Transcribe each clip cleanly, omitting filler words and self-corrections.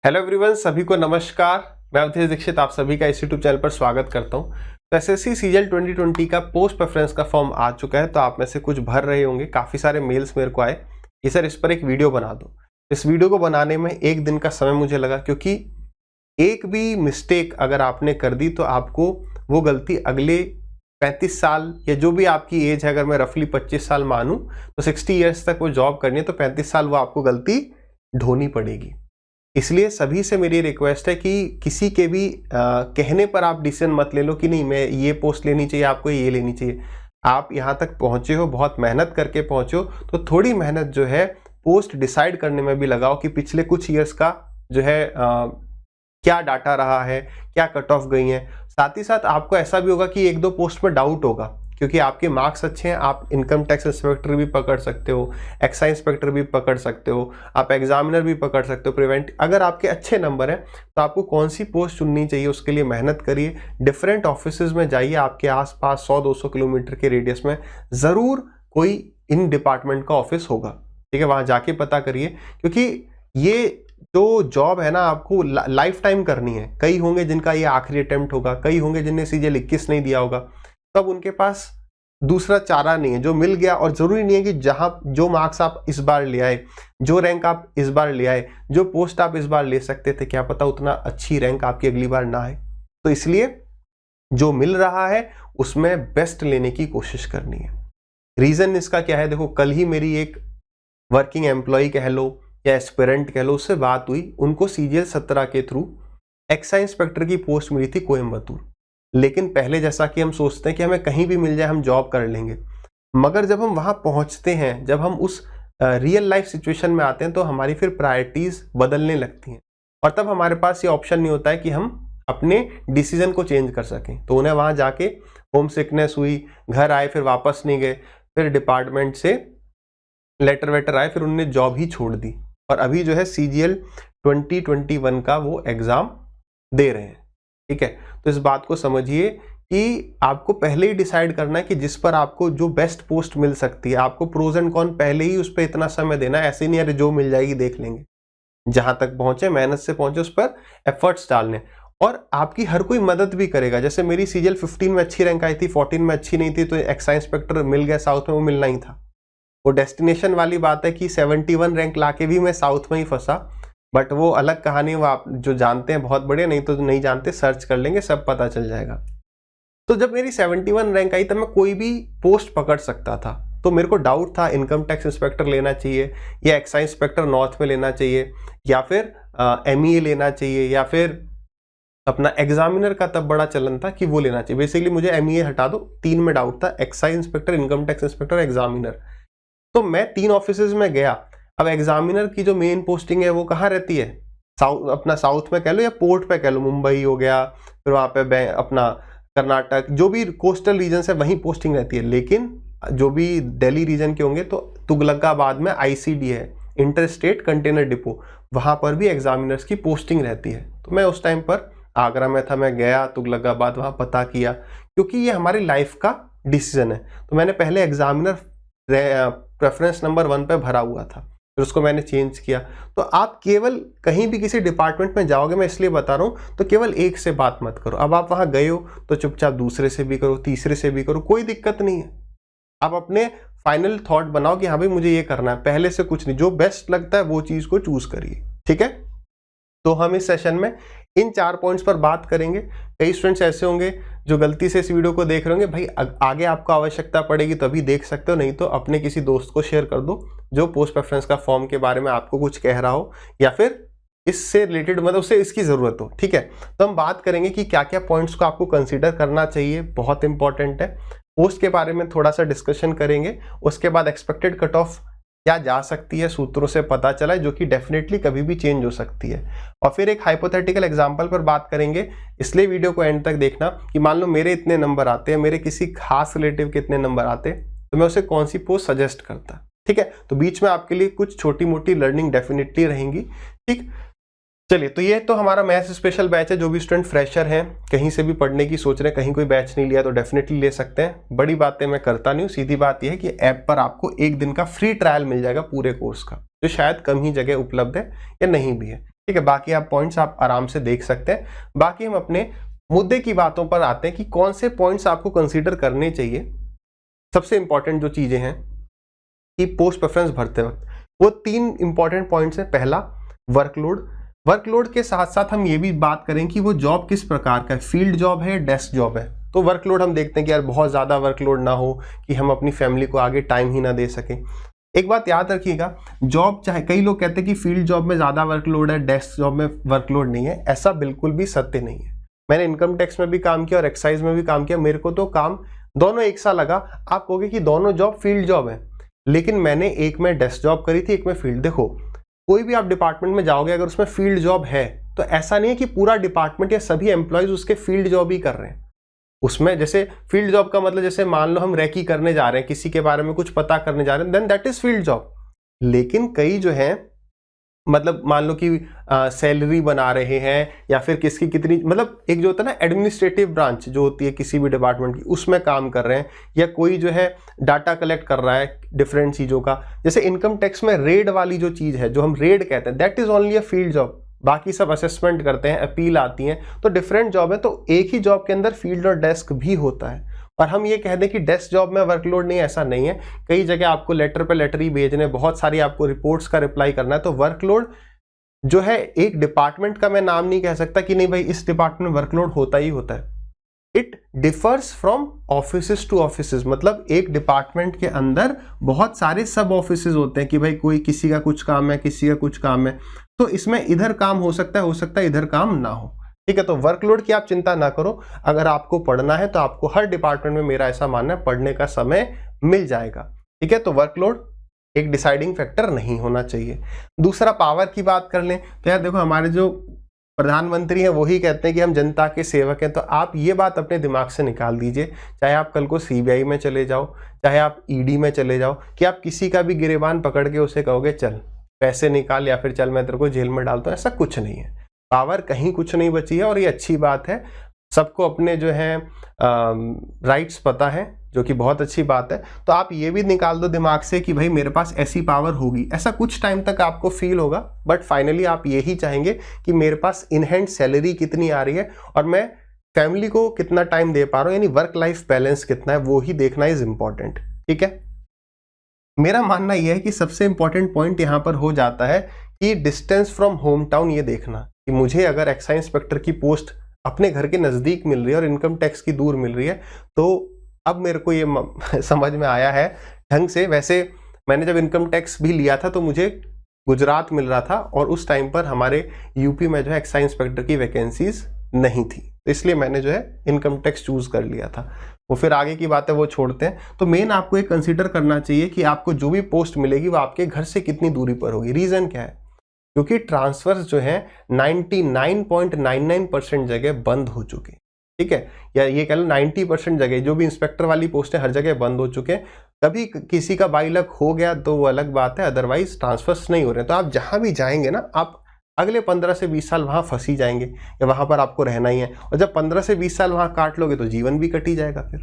Hello everyone, सभी को नमस्कार। मैं अवधेश दीक्षित आप सभी का इस यूट्यूब चैनल पर स्वागत करता हूं। तो एसएससी सीजीएल 2020 का पोस्ट प्रेफरेंस का फॉर्म आ चुका है। तो आप में से कुछ भर रहे होंगे, काफ़ी सारे मेल्स मेरे को आए कि सर इस पर एक वीडियो बना दो। इस वीडियो को बनाने में एक दिन का समय मुझे लगा, क्योंकि एक भी मिस्टेक अगर आपने कर दी तो आपको वो गलती अगले 35 साल या जो भी आपकी एज है, अगर मैं रफली 25 साल मानूं तो 60 ईयर्स तक वो जॉब करनी है, तो 35 साल वो आपको गलती ढोनी पड़ेगी। इसलिए सभी से मेरी रिक्वेस्ट है कि किसी के भी कहने पर आप डिसीजन मत ले लो कि नहीं मैं ये पोस्ट लेनी चाहिए, आपको ये लेनी चाहिए। आप यहाँ तक पहुँचे हो, बहुत मेहनत करके पहुँचे हो, तो थोड़ी मेहनत जो है पोस्ट डिसाइड करने में भी लगाओ कि पिछले कुछ ईयर्स का जो है क्या डाटा रहा है, क्या कट ऑफ गई हैं। साथ ही साथ आपको ऐसा भी होगा कि एक दो पोस्ट में डाउट होगा, क्योंकि आपके मार्क्स अच्छे हैं। आप इनकम टैक्स इंस्पेक्टर भी पकड़ सकते हो, एक्साइज इंस्पेक्टर भी पकड़ सकते हो, आप एग्जामिनर भी पकड़ सकते हो, प्रिवेंट। अगर आपके अच्छे नंबर हैं तो आपको कौन सी पोस्ट चुननी चाहिए, उसके लिए मेहनत करिए। डिफरेंट ऑफिसेज में जाइए, आपके आसपास 100-200 किलोमीटर के रेडियस में ज़रूर कोई इन डिपार्टमेंट का ऑफिस होगा, ठीक है। वहाँ जाके पता करिए, क्योंकि ये जो जॉब है ना आपको लाइफ टाइम करनी है। कई होंगे जिनका ये आखिरी अटेम्प्ट होगा, कई होंगे जिनने सीजीएल 21 नहीं दिया होगा, तब उनके पास दूसरा चारा नहीं है। जो मिल गया, और जरूरी नहीं है कि जहां जो मार्क्स आप इस बार ले आए, जो रैंक आप इस बार ले आए, जो पोस्ट आप इस बार ले सकते थे, क्या पता उतना अच्छी रैंक आपकी अगली बार ना आए। तो इसलिए जो मिल रहा है उसमें बेस्ट लेने की कोशिश करनी है। रीजन इसका क्या है, देखो कल ही मेरी एक वर्किंग एम्प्लॉय कह लो या एस्पिरेंट कह लो, उससे बात हुई। उनको सीजीएल 17 के थ्रू एक्साइज इंस्पेक्टर की पोस्ट मिली थी कोयम्बतूर। लेकिन पहले जैसा कि हम सोचते हैं कि हमें कहीं भी मिल जाए हम जॉब कर लेंगे, मगर जब हम वहां पहुंचते हैं, जब हम उस रियल लाइफ सिचुएशन में आते हैं, तो हमारी फिर प्रायोरिटीज बदलने लगती हैं। और तब हमारे पास ये ऑप्शन नहीं होता है कि हम अपने डिसीजन को चेंज कर सकें। तो उन्हें वहां जाके होम सिकनेस हुई, घर आए, फिर वापस नहीं गए, फिर डिपार्टमेंट से लेटर वेटर आए, फिर उन्होंने जॉब ही छोड़ दी। और अभी जो है सीजीएल 2021 का वो एग्जाम दे रहे हैं, ठीक है। तो इस बात को समझिए कि आपको पहले ही डिसाइड करना है कि जिस पर आपको जो बेस्ट पोस्ट मिल सकती है, आपको प्रोज एंड कॉन पहले ही उस पर इतना समय देना है। ऐसे नहीं अरे जो मिल जाएगी देख लेंगे। जहां तक पहुंचे, मेहनत से पहुंचे, उस पर एफर्ट्स डालने। और आपकी हर कोई मदद भी करेगा। जैसे मेरी सीजीएल 15 में अच्छी रैंक आई थी, 14 में अच्छी नहीं थी, तो एक्साइज इंस्पेक्टर मिल गया साउथ में, वो मिलना ही था। वो डेस्टिनेशन वाली बात है कि 71 रैंक लाके भी मैं साउथ में ही फंसा, बट वो अलग कहानी। वो आप जो जानते हैं बहुत बढ़िया, नहीं तो नहीं जानते सर्च कर लेंगे, सब पता चल जाएगा। तो जब मेरी 71 रैंक आई तब मैं कोई भी पोस्ट पकड़ सकता था। तो मेरे को डाउट था इनकम टैक्स इंस्पेक्टर लेना चाहिए या एक्साइज इंस्पेक्टर नॉर्थ में लेना चाहिए, या फिर एमईए लेना चाहिए, या फिर अपना एग्जामिनर का तब बड़ा चलन था कि वो लेना चाहिए। बेसिकली मुझे एमईए हटा दो, 3 में डाउट था, excise inspector, income tax inspector, examiner. तो मैं 3 ऑफिसेज में गया। अब एग्जामिनर की जो मेन पोस्टिंग है वो कहाँ रहती है, अपना साउथ में कह लो या पोर्ट पे कह लो, मुंबई हो गया, फिर वहाँ पे अपना कर्नाटक, जो भी कोस्टल रीजन है वहीं पोस्टिंग रहती है। लेकिन जो भी दिल्ली रीजन के होंगे तो तुगलकाबाद में आईसीडी है, इंटर स्टेट कंटेनर डिपो, वहाँ पर भी एग्जामिनर्स की पोस्टिंग रहती है। तो मैं उस टाइम पर आगरा में था, मैं गया तुगलकाबाद, वहाँ पता किया, क्योंकि ये हमारी लाइफ का डिसीजन है। तो मैंने पहले एग्जामिनर प्रेफरेंस नंबर 1 पे भरा हुआ था, फिर उसको मैंने चेंज किया। तो आप केवल कहीं भी किसी डिपार्टमेंट में जाओगे, मैं इसलिए बता रहा हूँ, तो केवल एक से बात मत करो। अब आप वहाँ गए हो तो चुपचाप दूसरे से भी करो, तीसरे से भी करो, कोई दिक्कत नहीं है। आप अपने फाइनल थॉट बनाओ कि हाँ भाई मुझे ये करना है, पहले से कुछ नहीं, जो बेस्ट लगता है वो चीज़ को चूज करिए, ठीक है। तो हम इस सेशन में इन 4 पॉइंट्स पर बात करेंगे। कई स्टूडेंट्स ऐसे होंगे जो गलती से इस वीडियो को देख रहे होंगे, भाई आगे आपको आवश्यकता पड़ेगी तो अभी देख सकते हो, नहीं तो अपने किसी दोस्त को शेयर कर दो जो पोस्ट प्रेफरेंस का फॉर्म के बारे में आपको कुछ कह रहा हो, या फिर इससे रिलेटेड मतलब उसे इसकी ज़रूरत हो, ठीक है। तो हम बात करेंगे कि क्या क्या पॉइंट्स को आपको कंसिडर करना चाहिए, बहुत इंपॉर्टेंट है। पोस्ट के बारे में थोड़ा सा डिस्कशन करेंगे। उसके बाद एक्सपेक्टेड कट ऑफ क्या जा सकती है, सूत्रों से पता चला है, जो कि डेफिनेटली कभी भी चेंज हो सकती है। और फिर एक हाइपोथेटिकल एग्जांपल पर बात करेंगे। इसलिए वीडियो को एंड तक देखना कि मान लो मेरे इतने नंबर आते हैं, मेरे किसी खास रिलेटिव के इतने नंबर आते, तो मैं उसे कौन सी पोस्ट सजेस्ट करता, ठीक है। तो बीच में आपके लिए कुछ छोटी मोटी लर्निंग डेफिनेटली रहेंगी, ठीक। चलिए, तो ये तो हमारा मैथ्स स्पेशल बैच है। जो भी स्टूडेंट फ्रेशर हैं, कहीं से भी पढ़ने की सोच रहे हैं, कहीं कोई बैच नहीं लिया, तो डेफिनेटली ले सकते हैं। बड़ी बातें मैं करता नहीं हूँ, सीधी बात यह है कि ऐप पर आपको 1 दिन का फ्री ट्रायल मिल जाएगा पूरे कोर्स का, जो शायद कम ही जगह उपलब्ध है या नहीं भी है, ठीक है, बाकी आप पॉइंट्स आप आराम से देख सकते हैं। बाकी हम अपने मुद्दे की बातों पर आते हैं कि कौन से पॉइंट्स आपको कंसीडर करने चाहिए। सबसे इंपॉर्टेंट जो चीजें हैं कि पोस्ट प्रेफरेंस भरते वक्त, वो 3 इंपॉर्टेंट पॉइंट्स हैं। पहला, वर्कलोड। वर्कलोड के साथ साथ हम ये भी बात करें कि वो जॉब किस प्रकार का है, फील्ड जॉब है या डेस्क जॉब है। तो वर्कलोड हम देखते हैं कि यार बहुत ज़्यादा वर्कलोड ना हो कि हम अपनी फैमिली को आगे टाइम ही ना दे सकें। एक बात याद रखिएगा, जॉब चाहे कई लोग कहते हैं कि फील्ड जॉब में ज़्यादा वर्कलोड है, डेस्क जॉब में वर्कलोड नहीं है, ऐसा बिल्कुल भी सत्य नहीं है। मैंने इनकम टैक्स में भी काम किया और एक्साइज में भी काम किया, मेरे को तो काम दोनों एक सा लगा। आप कहोगे कि दोनों जॉब फील्ड जॉब है, लेकिन मैंने एक में डेस्क जॉब करी थी, एक में फील्ड। देखो, कोई भी आप डिपार्टमेंट में जाओगे, अगर उसमें फील्ड जॉब है तो ऐसा नहीं है कि पूरा डिपार्टमेंट या सभी एम्प्लॉयज उसके फील्ड जॉब ही कर रहे हैं। उसमें जैसे फील्ड जॉब का मतलब, जैसे मान लो हम रेकी करने जा रहे हैं, किसी के बारे में कुछ पता करने जा रहे हैं, then that is field job. लेकिन कई जो है, मतलब मान लो कि सैलरी बना रहे हैं या फिर किसकी कितनी, मतलब एक जो होता है ना एडमिनिस्ट्रेटिव ब्रांच जो होती है किसी भी डिपार्टमेंट की, उसमें काम कर रहे हैं, या कोई जो है डाटा कलेक्ट कर रहा है डिफरेंट चीज़ों का। जैसे इनकम टैक्स में रेड वाली जो चीज़ है, जो हम रेड कहते हैं, that is only a field job. बाकी सब असेसमेंट करते हैं, अपील आती हैं, तो डिफरेंट जॉब है। तो एक ही जॉब के अंदर फील्ड और डेस्क भी होता है। और हम ये कह दें कि डेस्क जॉब में वर्कलोड नहीं, ऐसा नहीं है। कई जगह आपको लेटर पे लेटर ही भेजने, बहुत सारी आपको रिपोर्ट्स का रिप्लाई करना है, तो वर्कलोड जो है एक डिपार्टमेंट का मैं नाम नहीं कह सकता कि नहीं भाई इस डिपार्टमेंट में वर्कलोड होता ही होता है। It differs from offices to offices, मतलब एक डिपार्टमेंट के अंदर बहुत सारे सब ऑफिसेज होते हैं कि भाई कोई किसी का कुछ काम है, किसी का कुछ काम है, तो इसमें इधर काम हो सकता है इधर काम ना हो। ठीक है, तो वर्कलोड की आप चिंता ना करो। अगर आपको पढ़ना है तो आपको हर डिपार्टमेंट में, मेरा ऐसा मानना है, पढ़ने का समय मिल जाएगा। ठीक है, तो वर्कलोड एक डिसाइडिंग फैक्टर नहीं होना चाहिए। दूसरा, पावर की बात कर लें तो यार देखो, हमारे जो प्रधानमंत्री हैं वही कहते हैं कि हम जनता के सेवक हैं। तो आप ये बात अपने दिमाग से निकाल दीजिए, चाहे आप कल को सीबीआई में चले जाओ, चाहे आप ईडी में चले जाओ, कि आप किसी का भी गिरेबान पकड़ के उसे कहोगे चल पैसे निकाल या फिर चल मैं तेरे को जेल में डालता हूँ, ऐसा कुछ नहीं है। पावर कहीं कुछ नहीं बची है, और ये अच्छी बात है। सबको अपने जो है राइट्स पता है, जो कि बहुत अच्छी बात है। तो आप ये भी निकाल दो दिमाग से कि भाई मेरे पास ऐसी पावर होगी, ऐसा कुछ टाइम तक आपको फील होगा, बट फाइनली आप यही चाहेंगे कि मेरे पास इन हैंड सैलरी कितनी आ रही है और मैं फैमिली को कितना टाइम दे पा रहा हूँ, यानी वर्क लाइफ बैलेंस कितना है, वो ही देखना इज इंपॉर्टेंट। ठीक है, मेरा मानना यह है कि सबसे इंपॉर्टेंट पॉइंट यहाँ पर हो जाता है कि डिस्टेंस फ्रॉम होम टाउन, ये देखना कि मुझे अगर एक्साइज इंस्पेक्टर की पोस्ट अपने घर के नज़दीक मिल रही है और इनकम टैक्स की दूर मिल रही है, तो अब मेरे को ये समझ में आया है ढंग से। वैसे मैंने जब इनकम टैक्स भी लिया था तो मुझे गुजरात मिल रहा था, और उस टाइम पर हमारे यूपी में जो है एक्साइज इंस्पेक्टर की वैकेंसीज नहीं थी, तो इसलिए मैंने जो है इनकम टैक्स चूज कर लिया था। वो फिर आगे की बात है वो छोड़ते हैं। तो मेन आपको ये कंसिडर करना चाहिए कि आपको जो भी पोस्ट मिलेगी वो आपके घर से कितनी दूरी पर होगी। रीजन क्या है? क्योंकि ट्रांसफर्स जो है 99.99% जगह बंद हो चुके हैं। ठीक है, या ये कह लो 90% जगह जो भी इंस्पेक्टर वाली पोस्ट है हर जगह बंद हो चुके हैं। कभी किसी का बाई लक हो गया तो वो अलग बात है, अदरवाइज ट्रांसफर्स नहीं हो रहे। तो आप जहां भी जाएंगे ना, आप अगले 15 से 20 साल वहां फंसी जाएंगे, या वहां पर आपको रहना ही है। और जब 15 से 20 साल वहां काट लोगे तो जीवन भी कट ही जाएगा फिर,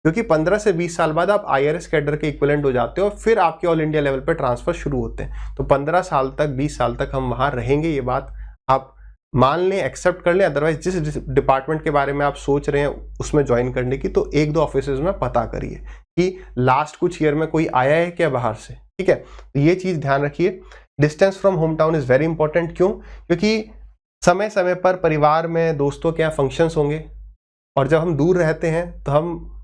क्योंकि 15 से 20 साल बाद आप IRS कैडर के इक्विवेलेंट हो जाते हो, फिर आपके ऑल इंडिया लेवल पे ट्रांसफर शुरू होते हैं। तो 15 साल तक 20 साल तक हम वहां रहेंगे, ये बात आप मान लें, एक्सेप्ट कर लें। अदरवाइज जिस डिपार्टमेंट के बारे में आप सोच रहे हैं उसमें ज्वाइन करने की, तो 1-2 ऑफिसेज में पता करिए कि लास्ट कुछ ईयर में कोई आया है क्या बाहर से। ठीक है, तो ये चीज ध्यान रखिए। Distance from home town is very important. क्यों? क्योंकि समय समय पर परिवार में, दोस्तों के यहाँ फंक्शंस होंगे, और जब हम दूर रहते हैं तो हम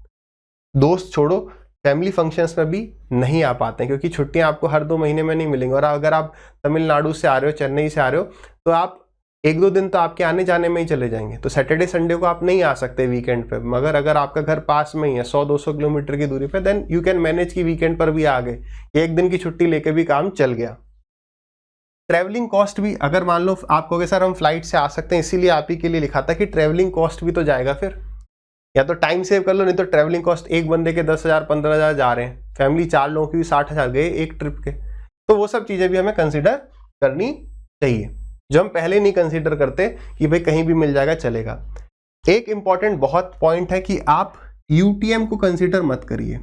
दोस्त छोड़ो फैमिली फंक्शंस में भी नहीं आ पाते हैं, क्योंकि छुट्टियां आपको हर 2 महीने में नहीं मिलेंगी। और अगर आप तमिलनाडु से आ रहे हो, चेन्नई से आ रहे हो, तो आप 1-2 दिन तो आपके आने जाने में ही चले जाएंगे। तो सैटरडे संडे को आप नहीं आ सकते वीकेंड पे, मगर अगर आपका घर पास में ही है 100-200 किलोमीटर की दूरी पे, देन यू कैन मैनेज कि वीकेंड पर भी आ गए, 1 दिन की छुट्टी लेके भी काम चल गया। ट्रैवलिंग कॉस्ट भी, अगर मान लो आप कहोगे सर हम फ्लाइट से आ सकते हैं, इसीलिए आप ही के लिए लिखा था कि ट्रैवलिंग कॉस्ट भी तो जाएगा फिर। या तो टाइम सेव कर लो, नहीं तो ट्रैवलिंग कॉस्ट एक बंदे के 10,000-15,000 जा रहे हैं, फैमिली 4 लोगों की भी 60,000 गए एक ट्रिप के। तो वो सब चीजें भी हमें कंसिडर करनी चाहिए, जो हम पहले नहीं कंसिडर करते कि भाई कहीं भी मिल जाएगा चलेगा। एक इंपॉर्टेंट बहुत पॉइंट है कि आप UTM को कंसिडर मत करिए।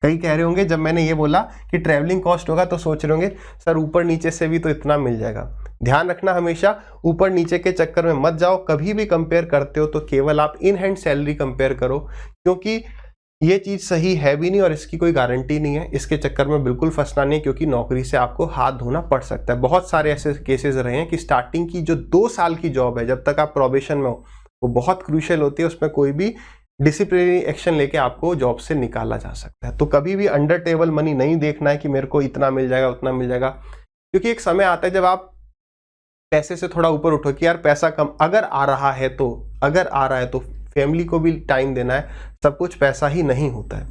कई कह रहे होंगे जब मैंने ये बोला कि ट्रैवलिंग कॉस्ट होगा तो सोच रहे होंगे सर ऊपर नीचे से भी तो इतना मिल जाएगा। ध्यान रखना हमेशा ऊपर नीचे के चक्कर में मत जाओ। कभी भी कंपेयर करते हो तो केवल आप इन हैंड सैलरी कंपेयर करो, क्योंकि ये चीज सही है भी नहीं और इसकी कोई गारंटी नहीं है। इसके चक्कर में बिल्कुल फंसना नहीं, क्योंकि नौकरी से आपको हाथ धोना पड़ सकता है। बहुत सारे ऐसे केसेस रहे हैं कि स्टार्टिंग की जो 2 साल की जॉब है, जब तक आप प्रोबेशन में हो, वो बहुत क्रूशियल होती है। उसमें कोई भी डिसिप्लिनरी एक्शन लेके आपको जॉब से निकाला जा सकता है। तो कभी भी अंडर टेबल मनी नहीं देखना है कि मेरे को इतना मिल जाएगा उतना मिल जाएगा, क्योंकि एक समय आता है जब आप पैसे से थोड़ा ऊपर उठो कि यार पैसा कम अगर आ रहा है तो फैमिली को भी टाइम देना है। सब कुछ पैसा ही नहीं होता है।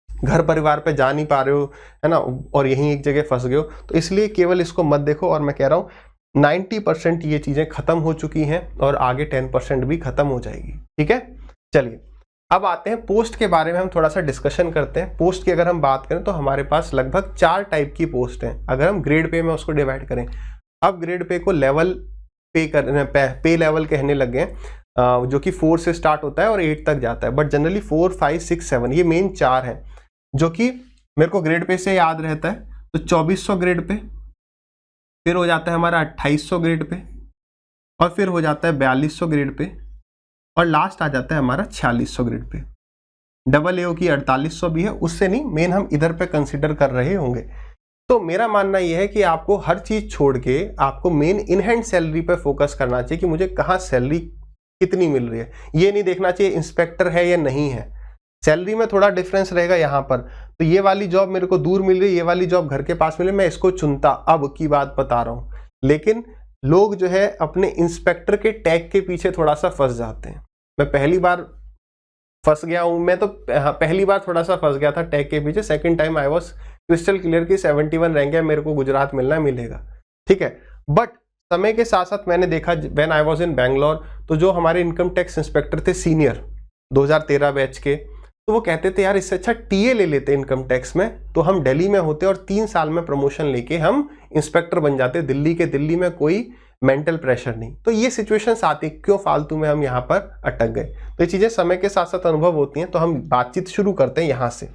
घर परिवार पे जा नहीं पा रहे हो, है ना, और यहीं एक जगह फंस गए हो, तो इसलिए केवल इसको मत देखो। और मैं कह रहा हूँ 90% ये चीजें खत्म हो चुकी हैं और आगे 10% भी खत्म हो जाएगी। ठीक है, चलिए अब आते हैं पोस्ट के बारे में। हम थोड़ा सा डिस्कशन करते हैं। पोस्ट की अगर हम बात करें तो हमारे पास लगभग 4 टाइप की पोस्ट हैं। अगर हम ग्रेड पे में उसको डिवाइड करें, अब ग्रेड पे को लेवल पे लेवल कहने लगे हैं, जो कि 4 से स्टार्ट होता है और 8 तक जाता है। बट जनरली 4, 5, 6, 7 ये मेन 4 हैं जो कि मेरे को ग्रेड पे से याद रहता है। तो 2400 ग्रेड पे, फिर हो जाता है हमारा 2800 ग्रेड पे, और फिर हो जाता है 4200 ग्रेड पे, और लास्ट आ जाता है हमारा 4600 ग्रेड पे। डबल एओ की 4800 भी है, उससे नहीं, मेन हम इधर पे कंसिडर कर रहे होंगे। तो मेरा मानना यह है कि आपको हर चीज छोड़ के आपको मेन इन हैंड सैलरी पे फोकस करना चाहिए कि मुझे कहाँ सैलरी कितनी मिल रही है। ये नहीं देखना चाहिए इंस्पेक्टर है या नहीं है। सैलरी में थोड़ा डिफरेंस रहेगा यहाँ पर। तो ये वाली जॉब मेरे को दूर मिल रही है, ये वाली जॉब घर के पास मिल रही है, मैं इसको चुनता, अब की बात बता रहा हूँ। लेकिन लोग जो है अपने इंस्पेक्टर के टैग के पीछे थोड़ा सा फंस जाते हैं। मैं पहली बार फंस गया हूँ, मैं तो पहली बार थोड़ा सा फंस गया था टैग के पीछे। Second time I was crystal clear की 71 रैंक है, मेरे को गुजरात मिलना मिलेगा, ठीक है। बट समय के साथ साथ मैंने देखा when I was in Bangalore, तो जो हमारे इनकम टैक्स इंस्पेक्टर थे सीनियर 2013 बैच के, तो वो कहते थे यार इससे अच्छा टीए ले लेते इनकम टैक्स में, तो हम दिल्ली में होते और 3 साल में प्रमोशन लेके हम इंस्पेक्टर बन जाते दिल्ली के। दिल्ली में कोई मेंटल प्रेशर नहीं। तो ये सिचुएशंस आती, क्यों फालतू में हम यहाँ पर अटक गए। तो ये चीजें समय के साथ साथ अनुभव होती हैं। तो हम बातचीत शुरू करते हैं यहाँ से।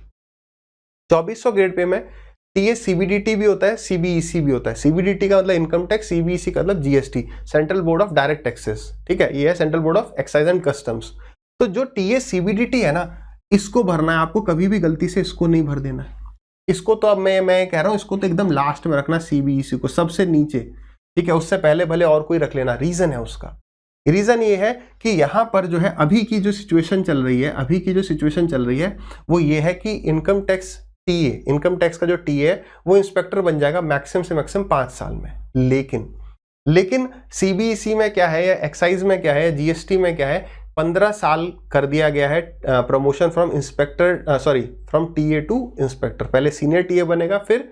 2400 ग्रेड पे में टीए सीबीडीटी भी होता है, सीबीईसी भी होता है। सीबीडीटी का मतलब इनकम टैक्स, सीबीईसी का मतलब GST, central board of direct taxes, ठीक है। ये है central board of excise and customs. तो जो टीए सीबीडीटी है ना, इसको भरना है आपको, कभी भी गलती से इसको नहीं भर देना है। इसको तो अब मैं कह रहा हूं, इसको तो एकदम लास्ट में रखना, सीबीईसी को सबसे नीचे, ठीक है। उससे पहले भले और कोई रख लेना। रीजन है उसका, रीजन ये है कि यहाँ पर जो है अभी की जो सिचुएशन चल रही है, वो ये है कि income tax TA, income tax का जो टीए है वो इंस्पेक्टर बन जाएगा मैक्सिमम से मैक्सिमम 5 साल में। लेकिन सीबीईसी में क्या है, या एक्साइज में क्या है, जीएसटी में क्या है, 15 साल कर दिया गया है promotion from TA to inspector. पहले सीनियर टीए बनेगा फिर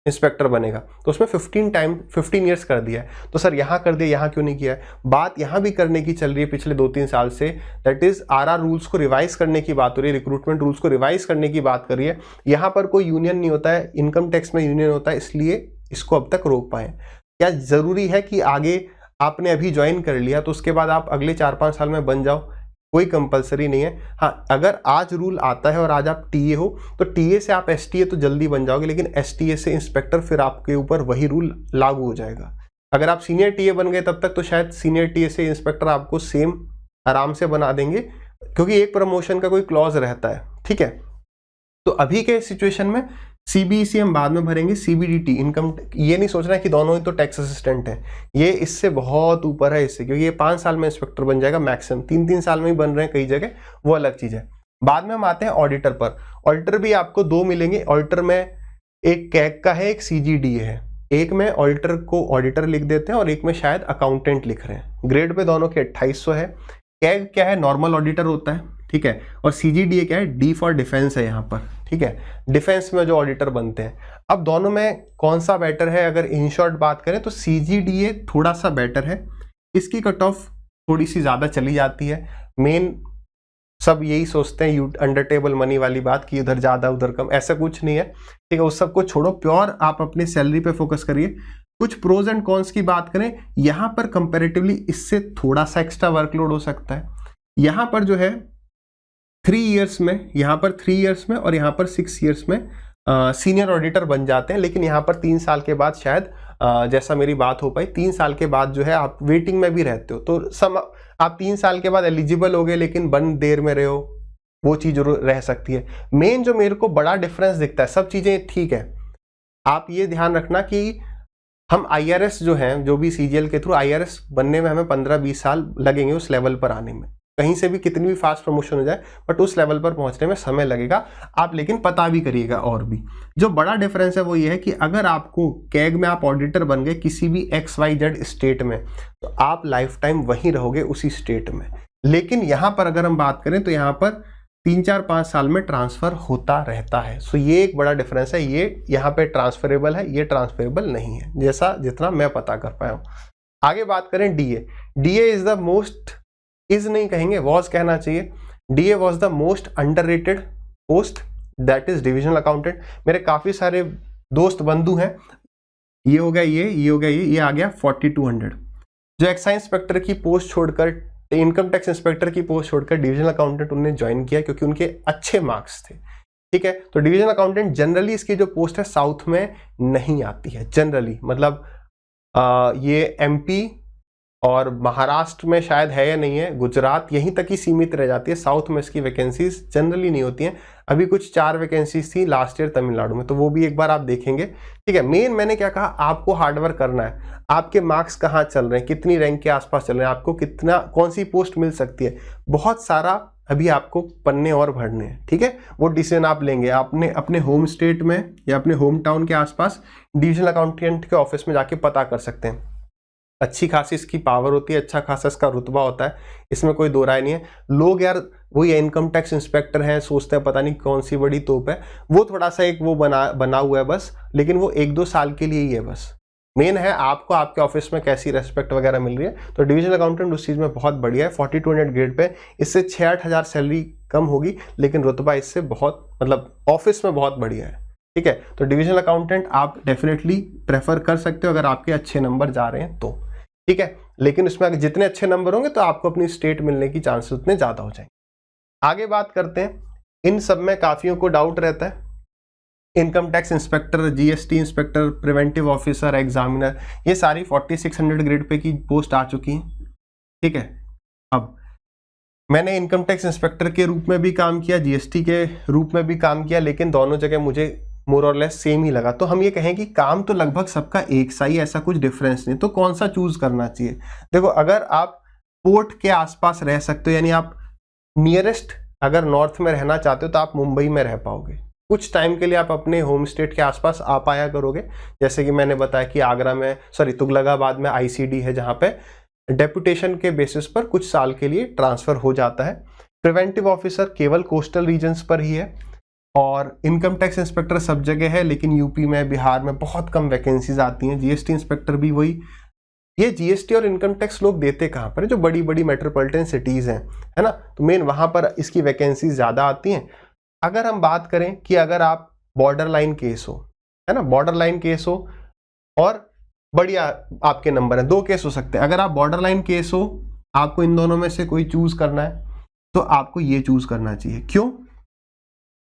इंस्पेक्टर बनेगा, तो उसमें 15 ईयर्स कर दिया है। तो सर यहाँ कर दिया, यहाँ क्यों नहीं किया है? बात यहाँ भी करने की चल रही है पिछले 2-3 साल से। दैट इज आरआर रूल्स को रिवाइज करने की बात हो रही है, रिक्रूटमेंट रूल्स को रिवाइज करने की बात कर रही है। यहाँ पर कोई यूनियन नहीं होता है, इनकम टैक्स में यूनियन होता है, इसलिए इसको अब तक रोक पाए। क्या जरूरी है कि आगे आपने अभी ज्वाइन कर लिया तो उसके बाद आप अगले 4-5 साल में बन जाओ? कोई कंपलसरी नहीं है। हाँ, अगर आज रूल आता है और आज आप टीए हो तो टीए से आप एसटीए तो जल्दी बन जाओगे, लेकिन एसटीए से इंस्पेक्टर फिर आपके ऊपर वही रूल लागू हो जाएगा। अगर आप सीनियर टीए बन गए तब तक तो शायद सीनियर टीए से इंस्पेक्टर आपको सेम आराम से बना देंगे, क्योंकि एक प्रमोशन का कोई क्लॉज रहता है, ठीक है। तो अभी के सिचुएशन में सीबीईसी हम बाद में भरेंगे, सीबीडीटी इनकम, ये नहीं सोचना है कि दोनों ही तो टैक्स असिस्टेंट है, ये इससे बहुत ऊपर है इससे, क्योंकि ये 5 साल में इंस्पेक्टर बन जाएगा मैक्सिमम, 3-3 साल में ही बन रहे हैं कई जगह, वो अलग चीज है। बाद में हम आते हैं ऑडिटर पर। ऑडिटर भी आपको 2 मिलेंगे। ऑडिटर में एक कैग का है, एक सीजीडीए है। एक में ऑडिटर को ऑडिटर लिख देते हैं और एक में शायद अकाउंटेंट लिख रहे हैं। ग्रेड पे दोनों के 2800 है। कैग क्या है, नॉर्मल ऑडिटर होता है, ठीक है। और सीजीडीए क्या है, डी फॉर डिफेंस है यहाँ पर, ठीक है। डिफेंस में जो ऑडिटर बनते हैं। अब दोनों में कौन सा बेटर है? अगर इन शॉर्ट बात करें तो सीजीडीए थोड़ा सा बेटर है। इसकी कट ऑफ थोड़ी सी ज्यादा चली जाती है। मेन सब यही सोचते हैं अंडर टेबल मनी वाली बात कि उधर ज्यादा उधर कम, ऐसा कुछ नहीं है, ठीक है। उस सबको छोड़ो, प्योर आप अपने सैलरी पे फोकस करिए। कुछ प्रोज एंड कॉन्स की बात करें, यहाँ पर कंपेरेटिवली इससे थोड़ा सा एक्स्ट्रा वर्कलोड हो सकता है। यहाँ पर जो है 3 ईयर्स में, यहाँ पर 3 ईयर्स में और यहाँ पर 6 ईयर्स में सीनियर ऑडिटर बन जाते हैं। लेकिन यहाँ पर 3 साल के बाद शायद जैसा मेरी बात हो पाई, 3 साल के बाद जो है आप वेटिंग में भी रहते हो, तो आप 3 साल के बाद एलिजिबल हो गए लेकिन बन देर में रहे हो, वो चीज रह सकती है। मेन जो मेरे को बड़ा डिफरेंस दिखता है, सब चीजें ठीक है, आप ये ध्यान रखना कि हम IRS जो हैं, जो भी CGL के थ्रू IRS बनने में हमें 15-20 साल लगेंगे उस लेवल पर आने में। कहीं से भी कितनी भी फास्ट प्रमोशन हो जाए बट उस लेवल पर पहुंचने में समय लगेगा। आप लेकिन पता भी करिएगा। और भी जो बड़ा डिफरेंस है वो ये है कि अगर आपको कैग में आप ऑडिटर बन गए किसी भी XYZ स्टेट में, तो आप लाइफ टाइम वहीं रहोगे उसी स्टेट में। लेकिन यहाँ पर अगर हम बात करें तो यहाँ पर 3-4-5 साल में ट्रांसफर होता रहता है। सो ये एक बड़ा डिफरेंस है। ये यहाँ पे ट्रांसफरेबल है, ये ट्रांसफरेबल नहीं है, जैसा जितना मैं पता कर पाया हूँ। आगे बात करें DA is the most, is नहीं कहेंगे, वॉज कहना चाहिए। DA was the most underrated post, that is divisional accountant. मेरे काफी सारे दोस्त बंधु हैं, ये हो गया, ये हो गया, ये आ गया 4200। जो एक्साइज इंस्पेक्टर की पोस्ट छोड़कर, इनकम टैक्स इंस्पेक्टर की पोस्ट छोड़कर डिविजनल अकाउंटेंट उन्होंने ज्वाइन किया क्योंकि उनके अच्छे मार्क्स थे। ठीक है, तो डिविजनल अकाउंटेंट जनरली इसकी जो पोस्ट है साउथ में नहीं आती है जनरली, मतलब ये MP और महाराष्ट्र में शायद है या नहीं है, गुजरात यहीं तक ही सीमित रह जाती है। साउथ में इसकी वैकेंसीज जनरली नहीं होती हैं। अभी कुछ 4 वैकेंसीज थी लास्ट ईयर तमिलनाडु में, तो वो भी एक बार आप देखेंगे। ठीक है, मेन मैंने क्या कहा, आपको हार्डवर्क करना है। आपके मार्क्स कहाँ चल रहे हैं, कितनी रैंक के आसपास चल रहे हैं, आपको कितना, कौन सी पोस्ट मिल सकती है, बहुत सारा अभी आपको पन्ने और भरने हैं। ठीक है, वो डिसीजन आप लेंगे आपने अपने होम स्टेट में या अपने होम टाउन के आसपास डिविजनल अकाउंटेंट के ऑफिस में जाके पता कर सकते हैं। अच्छी खासी इसकी पावर होती है, अच्छा खासा इसका रुतबा होता है, इसमें कोई दो राय नहीं है। लोग यार वो ये इनकम टैक्स इंस्पेक्टर हैं, सोचते हैं पता नहीं कौन सी बड़ी तोप है, वो थोड़ा सा एक वो बना हुआ है बस, लेकिन वो 1-2 साल के लिए ही है बस। मेन है आपको आपके ऑफिस में कैसी रेस्पेक्ट वगैरह मिल रही है। तो डिविजनल अकाउंटेंट उस चीज़ में बहुत बढ़िया है। 4200 ग्रेड पे इससे 6-8 हज़ार सैलरी कम होगी, लेकिन रुतबा इससे बहुत, मतलब ऑफिस में बहुत बढ़िया है। ठीक है, तो डिविजनल अकाउंटेंट आप डेफिनेटली प्रेफर कर सकते हो अगर आपके अच्छे नंबर जा रहे हैं तो। ठीक है, लेकिन उसमें अगर जितने अच्छे नंबर होंगे तो आपको अपनी स्टेट मिलने की चांसेस उतने ज़्यादा हो जाएंगे। आगे बात करते हैं, इन सब में काफ़ियों को डाउट रहता है, income tax inspector, GST inspector, preventive officer, examiner, ये सारी 4600 ग्रेड पे की पोस्ट आ चुकी हैं। ठीक है, अब मैंने इनकम टैक्स इंस्पेक्टर के रूप में भी काम किया, GST के रूप में भी काम किया, लेकिन दोनों जगह मुझे मोर और लेस सेम ही लगा। तो हम ये कहें कि काम तो लगभग सबका एक सा ही, ऐसा कुछ डिफरेंस नहीं, तो कौन सा चूज करना चाहिए। देखो, अगर आप पोर्ट के आसपास रह सकते हो, यानी आप नियरेस्ट अगर नॉर्थ में रहना चाहते हो तो आप मुंबई में रह पाओगे। कुछ टाइम के लिए आप अपने होम स्टेट के आसपास आ पाया करोगे, जैसे कि मैंने बताया कि आगरा में, तुगलकाबाद में ICD है, जहाँ पे डेपुटेशन के बेसिस पर कुछ साल के लिए ट्रांसफर हो जाता है। प्रिवेंटिव ऑफिसर केवल कोस्टल रीजन्स पर ही है, और इनकम टैक्स इंस्पेक्टर सब जगह है, लेकिन यूपी में, बिहार में बहुत कम वैकेंसीज आती हैं। GST इंस्पेक्टर भी वही, ये GST और इनकम टैक्स लोग देते कहाँ पर है, जो बड़ी बड़ी मेट्रोपॉलिटन सिटीज हैं, है ना, तो मेन वहां पर इसकी वैकेंसीज ज्यादा आती हैं। अगर हम बात करें कि अगर आप बॉर्डर लाइन केस हो, है ना, बॉर्डर लाइन केस हो और बढ़िया आपके नंबर है, 2 केस हो सकते हैं। अगर आप बॉर्डर लाइन केस हो, आपको इन दोनों में से कोई चूज करना है, तो आपको ये चूज करना चाहिए। क्यों?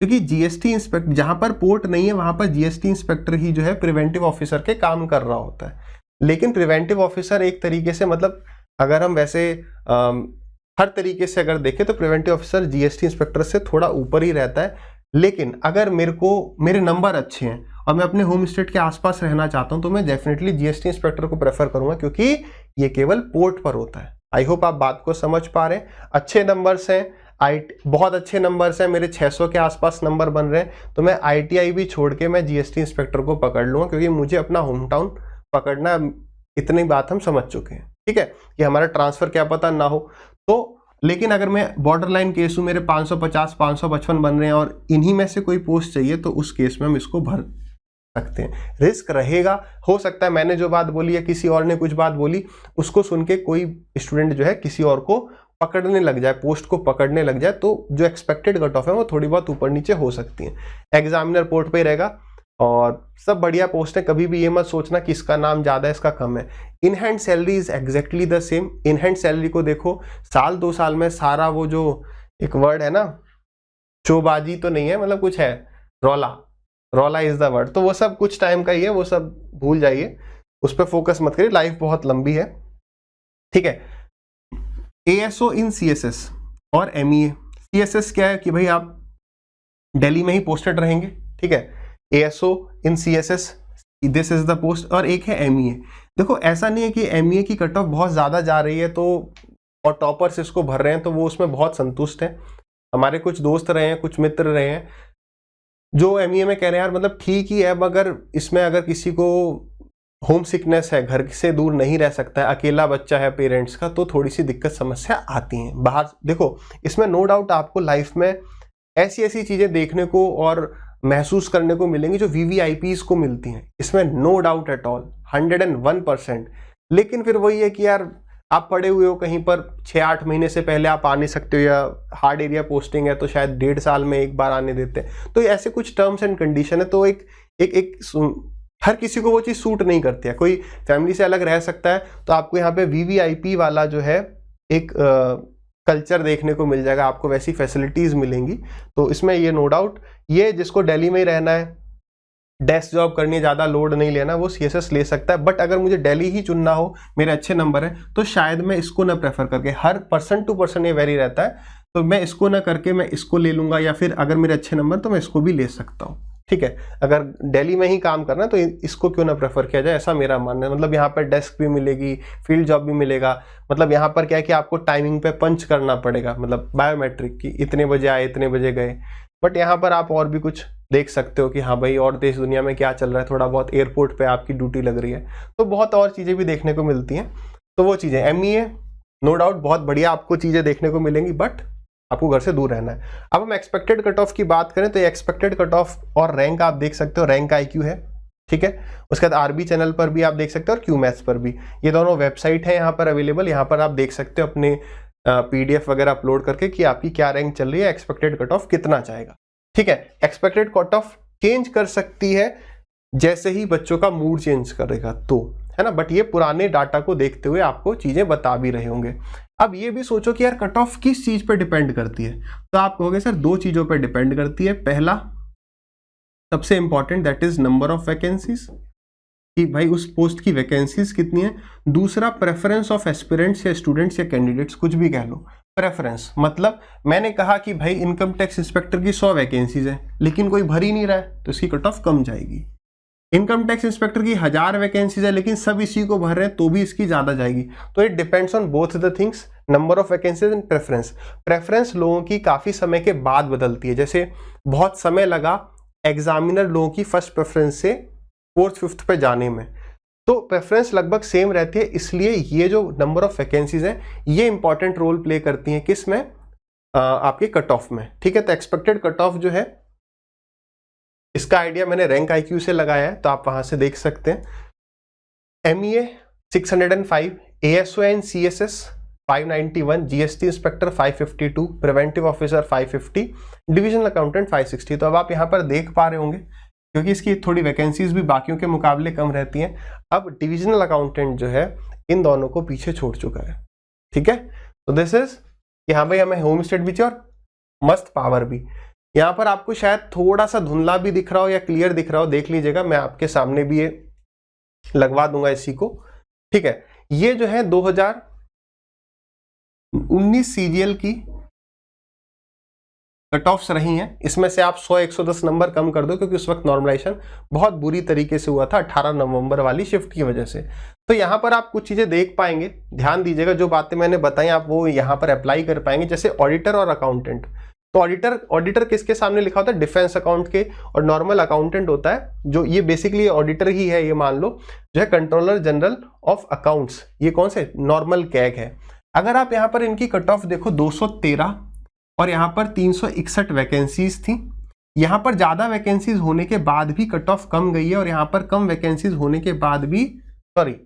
क्योंकि GST इंस्पेक्टर, जहां पर पोर्ट नहीं है वहां पर GST इंस्पेक्टर ही जो है प्रिवेंटिव ऑफिसर के काम कर रहा होता है। लेकिन प्रिवेंटिव ऑफिसर एक तरीके से, मतलब अगर हम वैसे हर तरीके से अगर देखें तो प्रिवेंटिव ऑफिसर GST इंस्पेक्टर से थोड़ा ऊपर ही रहता है। लेकिन अगर मेरे नंबर अच्छे हैं और मैं अपने होम स्टेट के आसपास रहना चाहता हूं, तो मैं डेफिनेटली GST इंस्पेक्टर को प्रेफर करूंगा, क्योंकि ये केवल पोर्ट पर होता है। आई होप आप बात को समझ पा रहे हैं। अच्छे नंबर्स हैं, बहुत अच्छे नंबर्स हैं, मेरे 600 के आसपास नंबर बन रहे हैं, तो मैं ITI भी छोड़ के मैं GST इंस्पेक्टर को पकड़ लूंगा, क्योंकि मुझे अपना होम टाउन पकड़ना, इतनी बात हम समझ चुके हैं। ठीक है, कि हमारा ट्रांसफर क्या पता ना हो तो। लेकिन अगर मैं बॉर्डर लाइन केस हूँ, मेरे 550 555 बन रहे हैं और इन्हीं में से कोई पोस्ट चाहिए, तो उस केस में हम इसको भर सकते हैं। रिस्क रहेगा, हो सकता है मैंने जो बात बोली या किसी और ने कुछ बात बोली, उसको सुन के कोई स्टूडेंट जो है किसी और को पकड़ने लग जाए, पोस्ट को पकड़ने लग जाए, तो जो एक्सपेक्टेड कट ऑफ है वो थोड़ी बहुत ऊपर नीचे हो सकती है। एग्जामिनर पोर्ट पे रहेगा और सब बढ़िया पोस्ट है, कभी भी ये मत सोचना कि इसका नाम ज़्यादा है इसका कम है। In hand salary is exactly the same. In hand salary को देखो, 1-2 साल में सारा वो जो एक वर्ड है ना, चोबाजी तो नहीं है, मतलब कुछ है, रौला इज द वर्ड, तो वो सब कुछ टाइम का ही है, वो सब भूल जाइए, उस पर फोकस मत करिए, लाइफ बहुत लंबी है, ठीक है। ASO इन CSS और MEA। CSS क्या है कि भाई आप दिल्ली में ही पोस्टेड रहेंगे, ठीक है। ASO in CSS, this is the post, और एक है MEA। देखो ऐसा नहीं है कि MEA की कट ऑफ बहुत ज्यादा जा रही है तो और टॉपर्स इसको भर रहे हैं तो वो उसमें बहुत संतुष्ट है। हमारे कुछ दोस्त रहे हैं, कुछ मित्र रहे हैं जो MEA में कह रहे हैं यार मतलब ठीक ही है, मगर इसमें अगर किसी को होम सिकनेस है, घर से दूर नहीं रह सकता है, अकेला बच्चा है पेरेंट्स का, तो थोड़ी सी दिक्कत समस्या आती हैं बाहर। देखो इसमें नो डाउट आपको लाइफ में ऐसी ऐसी चीजें देखने को और महसूस करने को मिलेंगी जो VVIPs को मिलती हैं, इसमें नो डाउट एट ऑल, 101%। लेकिन फिर वही है कि यार आप पड़े हुए हो कहीं पर, 6-8 महीने से पहले आप आ नहीं सकते हो, या हार्ड एरिया पोस्टिंग है तो शायद 1.5 साल में एक बार आने देते हैं, तो ऐसे कुछ टर्म्स एंड कंडीशन है। तो एक हर किसी को वो चीज़ सूट नहीं करती है, कोई फैमिली से अलग रह सकता है, तो आपको यहाँ पे VVIP वाला जो है एक कल्चर देखने को मिल जाएगा, आपको वैसी फैसिलिटीज मिलेंगी। तो इसमें ये नो डाउट, ये जिसको दिल्ली में ही रहना है, डेस्क जॉब करनी है, ज़्यादा लोड नहीं लेना, वो CSS ले सकता है। बट अगर मुझे दिल्ली ही चुनना हो, मेरे अच्छे नंबर है, तो शायद मैं इसको ना प्रेफर करके, हर पर्सन टू पर्सन ये वेरी रहता है, तो मैं इसको ना करके मैं इसको ले लूंगा, या फिर अगर मेरे अच्छे नंबर तो मैं इसको भी ले सकता हूँ, ठीक है। अगर दिल्ली में ही काम करना है तो इसको क्यों ना प्रेफर किया जाए, ऐसा मेरा मानना है। मतलब यहाँ पर डेस्क भी मिलेगी, फील्ड जॉब भी मिलेगा, मतलब यहाँ पर क्या है कि आपको टाइमिंग पे पंच करना पड़ेगा, मतलब बायोमेट्रिक की इतने बजे आए इतने बजे गए। बट यहाँ पर आप और भी कुछ देख सकते हो कि हाँ भाई और देश दुनिया में क्या चल रहा है, थोड़ा बहुत एयरपोर्ट पे आपकी ड्यूटी लग रही है, तो बहुत और चीज़ें भी देखने को मिलती हैं। तो वो चीज़ें MEA नो डाउट बहुत बढ़िया आपको चीज़ें देखने को मिलेंगी, बट आपको घर से दूर रहना है। अब हम एक्सपेक्टेड कट ऑफ की बात करें तो एक्सपेक्टेड कट ऑफ और रैंक आप देख सकते हो, रैंक IQ है, ठीक है। उसके बाद RB चैनल पर भी आप देख सकते हो और QMaths पर भी, ये दोनों वेबसाइट है यहाँ पर अवेलेबल, यहाँ पर आप देख सकते हो अपने PDF वगैरह अपलोड करके कि आपकी क्या रैंक चल रही है, एक्सपेक्टेड कट ऑफ कितना जाएगा, ठीक है। एक्सपेक्टेड कट ऑफ चेंज कर सकती है जैसे ही बच्चों का मूड चेंज करेगा तो, है ना, बट ये पुराने डाटा को देखते हुए आपको चीजें बता भी रहे होंगे। अब ये भी सोचो कि यार कट ऑफ किस चीज पे डिपेंड करती है, तो आप कहोगे सर 2 चीजों पे डिपेंड करती है। पहला सबसे important, that is number of vacancies, कि भाई उस पोस्ट की वैकेंसीज कितनी है। दूसरा प्रेफरेंस ऑफ एस्पिरेंट्स या स्टूडेंट्स या कैंडिडेट्स, कुछ भी कह लो। प्रेफरेंस मतलब मैंने कहा कि भाई इनकम टैक्स इंस्पेक्टर की 100 वैकेंसीज है लेकिन कोई भर ही नहीं रहा है, तो इसकी कट ऑफ कम जाएगी। इनकम टैक्स इंस्पेक्टर की 1000 वैकेंसीज है लेकिन सब इसी को भर रहे हैं, तो भी इसकी ज्यादा जाएगी। तो it depends on both the things, number of vacancies and preference. Preference लोगों की काफी समय के बाद बदलती है, जैसे बहुत समय लगा एग्जामिनर लोगों की फर्स्ट प्रेफरेंस से 4th 5th पे जाने में, तो प्रेफरेंस लगभग सेम रहती है। इसलिए ये जो नंबर ऑफ वैकेंसीज हैं ये इंपॉर्टेंट रोल प्ले करती हैं किस में, आपके कट ऑफ में, ठीक है। तो एक्सपेक्टेड कट ऑफ जो है इसका आइडिया मैंने रैंक IQ से लगाया है, तो आप वहां से देख सकते हैं। MEA 605, ASO and CSS 591, GST inspector 552, preventive officer 550, divisional accountant 560। तो अब आप यहाँ पर देख पा रहे होंगे क्योंकि इसकी थोड़ी वैकेंसीज भी बाकियों के मुकाबले कम रहती हैं। अब डिविजनल अकाउंटेंट जो है इन दोनों को पीछे छोड़ चुका है, ठीक है। तो दिस इज कि हाँ भाई हमें होम स्टेट भी चाहिए और मस्त पावर भी। यहाँ पर आपको शायद थोड़ा सा धुंधला भी दिख रहा हो या क्लियर दिख रहा हो, देख लीजिएगा, मैं आपके सामने भी ये लगवा दूंगा इसी को, ठीक है। ये जो है 2019 CGL की कट ऑफ्स रही हैं, इसमें से आप 100-110 नंबर कम कर दो क्योंकि उस वक्त नॉर्मलाइजेशन बहुत बुरी तरीके से हुआ था 18 नवंबर वाली शिफ्ट की वजह से। तो यहाँ पर आप कुछ चीजें देख पाएंगे, ध्यान दीजिएगा, जो बातें मैंने बताई आप वो यहाँ पर अप्लाई कर पाएंगे। जैसे ऑडिटर और अकाउंटेंट, तो ऑडिटर किसके सामने लिखा होता है, डिफेंस अकाउंट के, और नॉर्मल अकाउंटेंट होता है जो ये बेसिकली ऑडिटर ही है, ये मान लो, जो है कंट्रोलर जनरल ऑफ अकाउंट्स, ये कौन से नॉर्मल कैग है। अगर आप यहाँ पर इनकी कट ऑफ देखो 213 और यहाँ पर 361 वैकेंसीज थी। यहाँ पर ज्यादा वैकेंसीज होने के बाद भी कट ऑफ कम गई है और यहाँ पर कम वैकेंसीज होने के बाद भी, सॉरी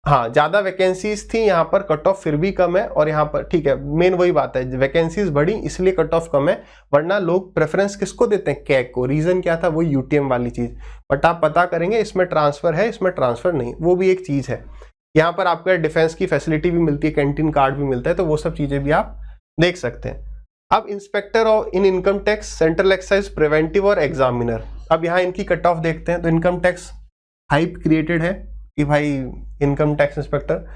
हाँ, ज्यादा वैकेंसीज थी, यहाँ पर कट ऑफ फिर भी कम है, और यहाँ पर ठीक है, मेन वही बात है, वैकेंसीज बढ़ी इसलिए कट ऑफ कम है, वरना लोग प्रेफरेंस किसको देते हैं, कैग को। रीजन क्या था, वो UTM वाली चीज। बट आप पता करेंगे इसमें ट्रांसफर है, इसमें ट्रांसफर नहीं, वो भी एक चीज है। यहाँ पर आपको डिफेंस की फैसिलिटी भी मिलती है, कैंटीन कार्ड भी मिलता है, तो वो सब चीजें भी आप देख सकते हैं। अब inspector of in income tax, central excise, preventive और एग्जामिनर। अब यहाँ इनकी कट ऑफ देखते हैं। तो इनकम टैक्स हाइप क्रिएटेड है कि भाई इनकम टैक्स इंस्पेक्टर,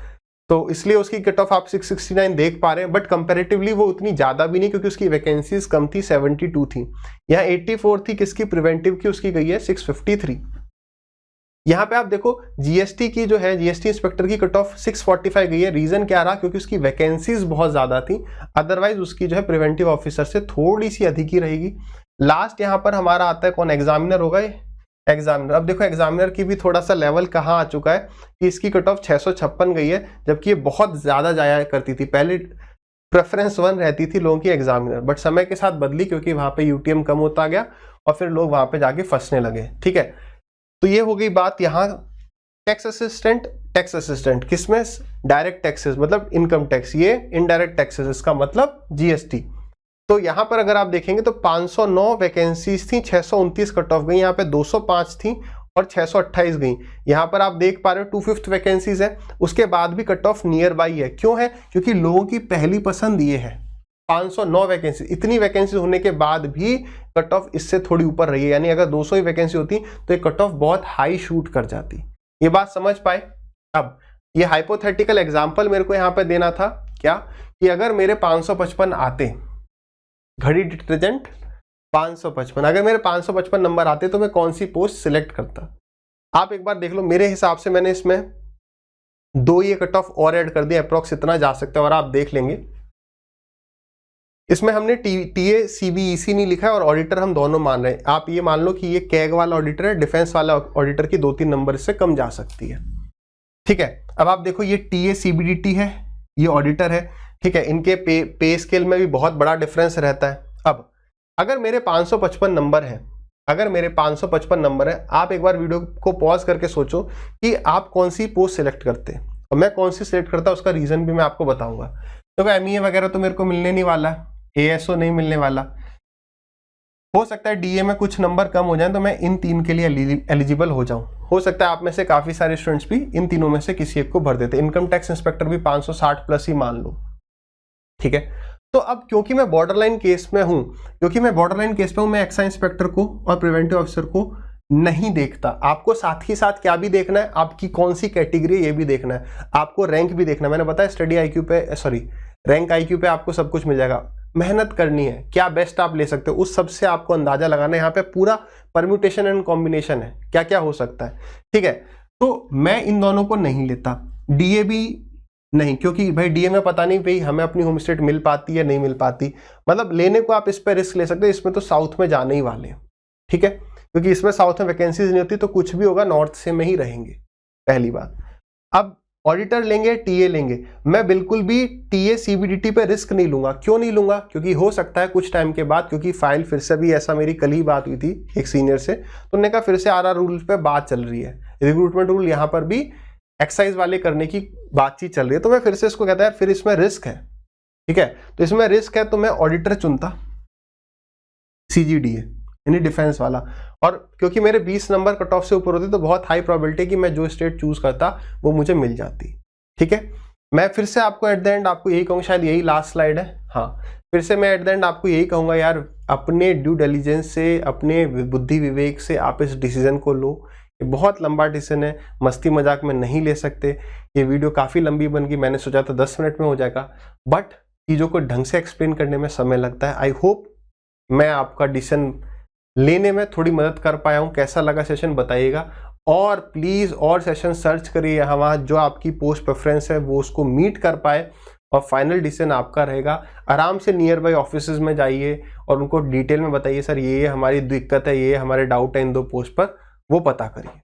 तो इसलिए उसकी कट ऑफ आप 669 देख पा रहे हैं, बट कंपैरेटिवली वो उतनी ज्यादा भी नहीं क्योंकि उसकी वैकेंसीज कम थी, 72 थी। यहाँ 84 थी किसकी, प्रिवेंटिव की, उसकी गई है 653। यहाँ पे आप देखो जीएसटी की जो है, जीएसटी इंस्पेक्टर की कट ऑफ 645 गई है। रीजन क्या रहा, क्योंकि उसकी वैकेंसीज बहुत ज्यादा थी, अदरवाइज उसकी जो है प्रिवेंटिव ऑफिसर से थोड़ी सी अधिक ही रहेगी। लास्ट यहाँ पर हमारा आता है कौन, एग्जामिनर होगा ये, एग्जामिनर। अब देखो एग्जामिनर की भी थोड़ा सा लेवल कहाँ आ चुका है कि इसकी कट ऑफ 656 गई है, जबकि ये बहुत ज्यादा जाया करती थी। पहले प्रेफरेंस 1 रहती थी लोगों की एग्जामिनर, बट समय के साथ बदली क्योंकि वहां पे यूटीएम कम होता गया और फिर लोग वहां पे जाके फंसने लगे। ठीक है, तो ये हो गई बात। यहाँ टैक्स असिस्टेंट, टैक्स असिस्टेंट किसमें, डायरेक्ट टैक्सेस मतलब इनकम टैक्स, ये इनडायरेक्ट टैक्सेस इसका मतलब जीएसटी। तो यहाँ पर अगर आप देखेंगे तो 509 वैकेंसीज थी, 629 कट ऑफ गई, यहाँ पे 205 थी और 628 गई। यहाँ पर आप देख पा रहे हो 2/5 वैकेंसीज है, उसके बाद भी कट ऑफ नियर बाई है। क्यों है, क्योंकि लोगों की पहली पसंद ये है। 509 वैकेंसी, इतनी वैकेंसी होने के बाद भी कट ऑफ इससे थोड़ी ऊपर रही है, यानी अगर 200 ही वैकेंसी होती तो ये कट ऑफ बहुत हाई शूट कर जाती। ये बात समझ पाए। अब ये हाइपोथेटिकल एग्जांपल मेरे को यहाँ पे देना था क्या, कि अगर मेरे 555 आते, घड़ी डिटर्जेंट 555, अगर मेरे 555 नंबर आते तो मैं कौन सी पोस्ट सिलेक्ट करता। आप एक बार देख लो, मेरे हिसाब से मैंने इसमें 2 ये कट ऑफ और ऐड कर दिया, अप्रोक्स इतना जा सकता है। और आप देख लेंगे इसमें हमने टीए सीबीईसी नहीं लिखा है और ऑडिटर हम दोनों मान रहे हैं। आप ये मान लो कि ये कैग वाला ऑडिटर है, डिफेंस वाला ऑडिटर की 2-3 नंबर से कम जा सकती है। ठीक है, अब आप देखो ये टीए सीबीडीटी है, ये ऑडिटर है। ठीक है, इनके पे स्केल में भी बहुत बड़ा डिफरेंस रहता है। अब अगर मेरे 555 नंबर है, अगर मेरे 555 नंबर है, आप एक बार वीडियो को पॉज करके सोचो कि आप कौन सी पोस्ट सिलेक्ट करते हैं और मैं कौन सी सिलेक्ट करता, उसका रीजन भी मैं आपको बताऊंगा। तो एमईए वगैरह तो मेरे को मिलने नहीं वाला, एएसओ नहीं मिलने वाला, हो सकता है डीए में कुछ नंबर कम हो जाए तो मैं इन 3 के लिए एलिजिबल हो जाऊं। हो सकता है आप में से काफी सारे स्टूडेंट्स भी इन तीनों में से किसी एक को भर देते। इनकम टैक्स इंस्पेक्टर भी 560 प्लस ही मान लो। ठीक है, तो अब क्योंकि मैं बॉर्डरलाइन केस में हूं, मैं एक्साइज इंस्पेक्टर को और प्रिवेंटिव ऑफिसर को नहीं देखता। आपको साथ ही साथ क्या भी देखना है, आपकी कौन सी कैटेगरी है ये भी देखना है, आपको रैंक भी देखना है। मैंने बताया स्टडी आईक्यू पे, रैंक आईक्यू पे आपको सब कुछ मिल जाएगा। मेहनत करनी है, क्या बेस्ट आप ले सकते हो उस सब से आपको अंदाजा लगाना है। यहाँ पे पूरा परम्यूटेशन एंड कॉम्बिनेशन है, क्या क्या हो सकता है। ठीक है, तो मैं इन दोनों को नहीं लेता, डीए भी नहीं, क्योंकि भाई डीए में पता नहीं भाई हमें अपनी होम स्टेट मिल पाती है नहीं मिल पाती। मतलब लेने को आप इस पर रिस्क ले सकते हैं, इसमें तो साउथ में जाने ही वाले हैं। ठीक है, क्योंकि इसमें साउथ में वैकेंसीज नहीं होती तो कुछ भी होगा नॉर्थ से में ही रहेंगे, पहली बात। अब ऑडिटर लेंगे, टीए लेंगे, मैं बिल्कुल भी टीए सीबीडीटी पे रिस्क नहीं लूंगा। क्यों नहीं लूंगा, क्योंकि हो सकता है कुछ टाइम के बाद, क्योंकि फाइल फिर से भी, ऐसा मेरी कल ही बात हुई थी एक सीनियर से, तो उन्होंने कहा फिर से आरआर रूल पे बात चल रही है, रिक्रूटमेंट रूल यहाँ पर भी एक्साइज वाले करने की बातचीत चल रही है। तो मैं फिर से इसको कहता है फिर इसमें रिस्क है। ठीक है, तो इसमें रिस्क है तो मैं ऑडिटर चुनता, सीजीडीए यानी डिफेंस वाला। और क्योंकि मेरे 20 नंबर कट ऑफ से ऊपर होते तो बहुत हाई प्रोबेबिलिटी कि मैं जो स्टेट चूज करता वो मुझे मिल जाती। ठीक है, मैं फिर से आपको एट द एंड आपको यही कहूँगा, शायद यही लास्ट स्लाइड है। हाँ, फिर से मैं एट द एंड आपको यही कहूँगा यार, अपने ड्यू डिलीजेंस से, अपने बुद्धि विवेक से आप इस डिसीजन को लो। ये बहुत लंबा डिसीजन है, मस्ती मजाक में नहीं ले सकते। ये वीडियो काफ़ी लंबी बन गई, मैंने सोचा था 10 मिनट में हो जाएगा, बट चीज़ों को ढंग से एक्सप्लेन करने में समय लगता है। आई होप मैं आपका डिसीजन लेने में थोड़ी मदद कर पाया हूँ। कैसा लगा सेशन बताइएगा, और प्लीज़ और सेशन सर्च करिए वहाँ जो आपकी पोस्ट प्रेफरेंस है वो उसको मीट कर पाए, और फाइनल डिसीजन आपका रहेगा। आराम से नियर बाई ऑफिसेज में जाइए और उनको डिटेल में बताइए, सर ये हमारी दिक्कत है, ये हमारे डाउट है इन 2 पोस्ट पर, वो पता करिए।